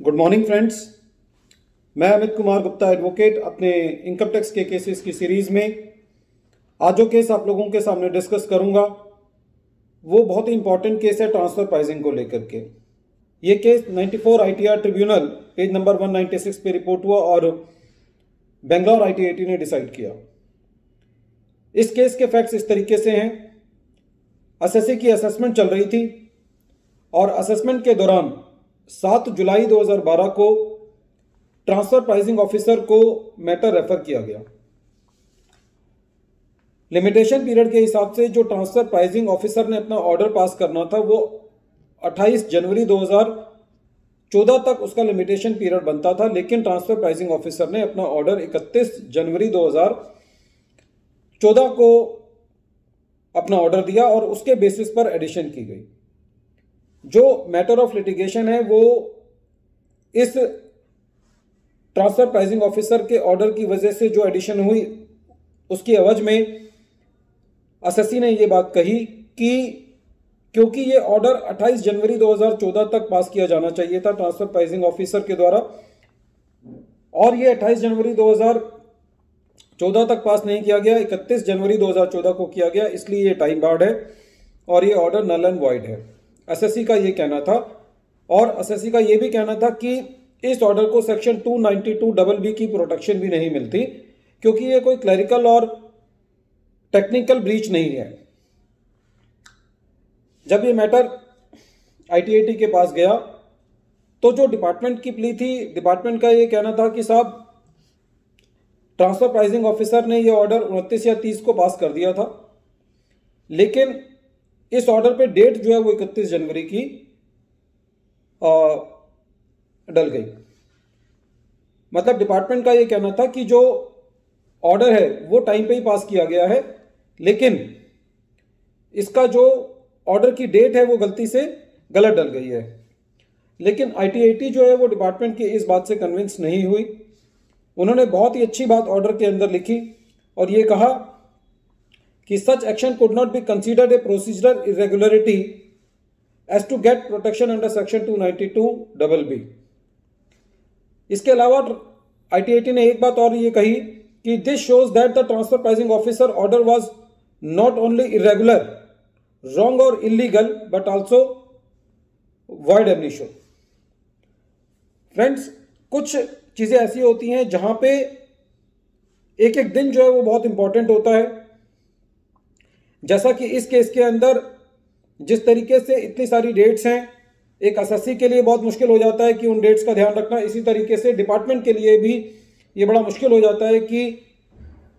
Good morning friends. मैं Amit Kumar Gupta advocate अपने income tax के केसेस की सीरीज़ में आज जो केस आप लोगों के सामने डिस्कस करूंगा वो बहुत ही इंपॉर्टेंट केस है ट्रांसफ़र प्राइसिंग को लेकर के। ये case 94 ITR tribunal page number 196 पे रिपोर्ट हुआ और बेंगलोर ITAT ने डिसाइड किया। इस केस के फैक्ट्स इस तरीके से हैं। एसएससी की असेसमेंट चल रही थी और असेसमेंट के दौरान 7 जुलाई 2012 को ट्रांसफर प्राइसिंग ऑफिसर को मैटर रेफर किया गया। लिमिटेशन पीरियड के हिसाब से जो ट्रांसफर प्राइसिंग ऑफिसर ने अपना ऑर्डर पास करना था वो 28 जनवरी 2014 तक उसका लिमिटेशन पीरियड बनता था, लेकिन ट्रांसफर प्राइसिंग ऑफिसर ने अपना ऑर्डर 31 जनवरी 2014 को अपना ऑर्डर दिया और उसके बेसिस पर एडिशन की गई। जो मैटर ऑफ लिटिगेशन है वो इस ट्रांसफर प्राइसिंग ऑफिसर के ऑर्डर की वजह से जो एडिशन हुई उसकी एवज में एसएससी ने ये बात कही कि क्योंकि ये ऑर्डर 28 जनवरी 2014 तक पास किया जाना चाहिए था ट्रांसफर प्राइसिंग ऑफिसर के द्वारा और ये 28 जनवरी 2014 तक पास नहीं किया गया, 31 जनवरी 2014 को किया गया, इसलिए ये टाइम बार्ड है और ये ऑर्डर नल एंड वॉइड है। एसएससी का ये कहना था और एसएससी का ये भी कहना था कि इस ऑर्डर को सेक्शन 292BB की प्रोटेक्शन भी नहीं मिलती क्योंकि ये कोई क्लरिकल और टेक्निकल ब्रीच नहीं है। जब ये मैटर ITAT के पास गया तो जो डिपार्टमेंट की प्ली थी, डिपार्टमेंट का ये कहना था कि साहब ट्रांसफर प्राइसिंग ऑफिसर ने ये ऑर्डर 29 या 30 को पास कर दिया था, लेकिन इस ऑर्डर पे डेट जो है वो 31 जनवरी की डल गई। मतलब डिपार्टमेंट का ये कहना था कि जो ऑर्डर है वो टाइम पे ही पास किया गया है, लेकिन इसका जो ऑर्डर की डेट है वो गलती से गलत डल गई है। लेकिन ITAT जो है वो डिपार्टमेंट की इस बात से कन्विंस नहीं हुई। उन्होंने बहुत ही अच्छी बात ऑर्डर के अंदर लिखी और ये कहा कि such action could not be considered a procedural irregularity as to get protection under section 292BB। इसके अलावा ITAT ने एक बात और ये कही कि this shows that the transfer pricing officer order was not only irregular, wrong और illegal but also void ab initio. Friends, कुछ चीजें ऐसी होती हैं जहां पे एक एक दिन जो है वो बहुत इंपॉर्टेंट होता है। जैसा कि इस केस के अंदर जिस तरीके से इतनी सारी डेट्स हैं, एक एसएससी के लिए बहुत मुश्किल हो जाता है कि उन डेट्स का ध्यान रखना, इसी तरीके से डिपार्टमेंट के लिए भी ये बड़ा मुश्किल हो जाता है कि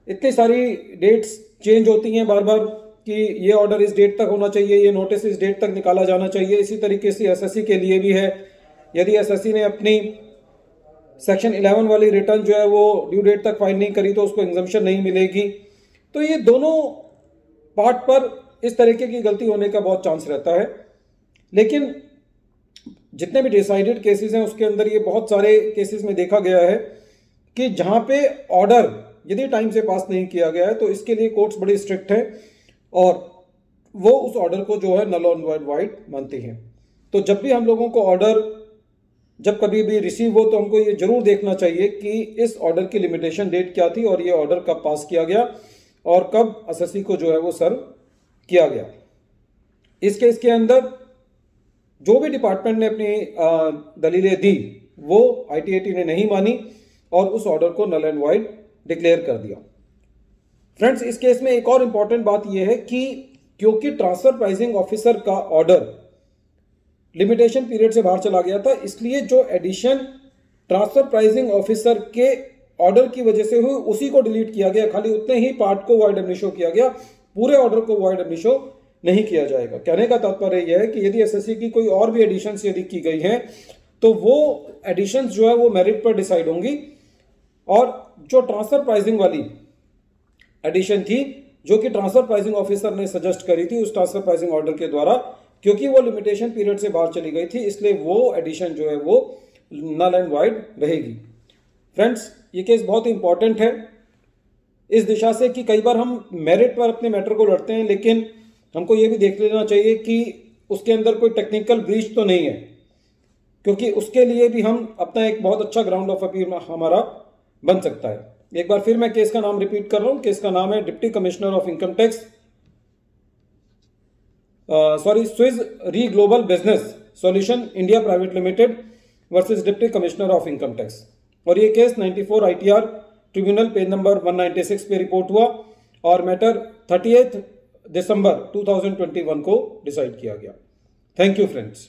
इतनी सारी डेट्स चेंज होती हैं बार बार कि ये ऑर्डर इस डेट तक होना चाहिए, ये नोटिस इस डेट तक निकाला जाना चाहिए। इसी तरीके से एसएससी के लिए भी है। यदि एसएससी ने अपनी सेक्शन 11 वाली रिटर्न जो है वो ड्यू डेट तक फाइल नहीं करी तो उसको एग्जम्पशन नहीं मिलेगी। तो ये दोनों पार्ट पर इस तरीके की गलती होने का बहुत चांस रहता है। लेकिन जितने भी डिसाइडेड केसेस हैं उसके अंदर ये बहुत सारे केसेस में देखा गया है कि जहां पे ऑर्डर यदि टाइम से पास नहीं किया गया है तो इसके लिए कोर्ट्स बड़ी स्ट्रिक्ट है और वो उस ऑर्डर को जो है नल एंड वॉइड मानती हैं। तो जब भी हम लोगों को ऑर्डर जब कभी भी रिसीव हो तो हमको ये जरूर देखना चाहिए कि इस ऑर्डर की लिमिटेशन डेट क्या थी और ये ऑर्डर कब पास किया गया और कब एसएससी को जो है वो सर्व किया गया। इस केस के अंदर जो भी डिपार्टमेंट ने अपनी दलीलें दी वो ITAT ने नहीं मानी और उस ऑर्डर को नल एंड वॉइड डिक्लेयर कर दिया। फ्रेंड्स, इस केस में एक और इंपॉर्टेंट बात यह है कि क्योंकि ट्रांसफर प्राइसिंग ऑफिसर का ऑर्डर लिमिटेशन पीरियड से बाहर चला गया था, इसलिए जो एडिशन ट्रांसफर प्राइसिंग ऑफिसर के ऑर्डर की वजह से हुई उसी को डिलीट किया गया। खाली उतने ही पार्ट को वॉइड एब इनिशियो किया गया, पूरे ऑर्डर को वॉइड एब इनिशियो नहीं किया जाएगा। कहने का तात्पर्य यह है कि यदि एसएससी की कोई और भी एडिशंस यदि की गई हैं तो वो एडिशंस जो है वो मेरिट पर डिसाइड होंगी और जो ट्रांसफर प्राइसिंग वाली एडिशन थी जो कि ट्रांसफर प्राइसिंग ऑफिसर ने सजेस्ट करी थी उस ट्रांसफर प्राइसिंग ऑर्डर के द्वारा, क्योंकि वो लिमिटेशन पीरियड से बाहर चली गई थी, इसलिए वो एडिशन जो है वो नल एंड वॉइड रहेगी। फ्रेंड्स, ये केस बहुत ही इंपॉर्टेंट है इस दिशा से कि कई बार हम मेरिट पर अपने मैटर को लड़ते हैं, लेकिन हमको ये भी देख लेना चाहिए कि उसके अंदर कोई टेक्निकल ब्रीच तो नहीं है। क्योंकि उसके लिए भी हम अपना एक बहुत अच्छा ग्राउंड ऑफ अपील हमारा बन सकता है। एक बार फिर मैं केस का नाम रिपीट कर रहा हूं। केस का नाम है deputy commissioner of income tax Swiss Re global business solution India private limited versus deputy commissioner of income tax. और ये case 94 ITR tribunal page number 196 पे रिपोर्ट हुआ और मैटर 30 दिसंबर 2021 को डिसाइड किया गया। Thank you friends.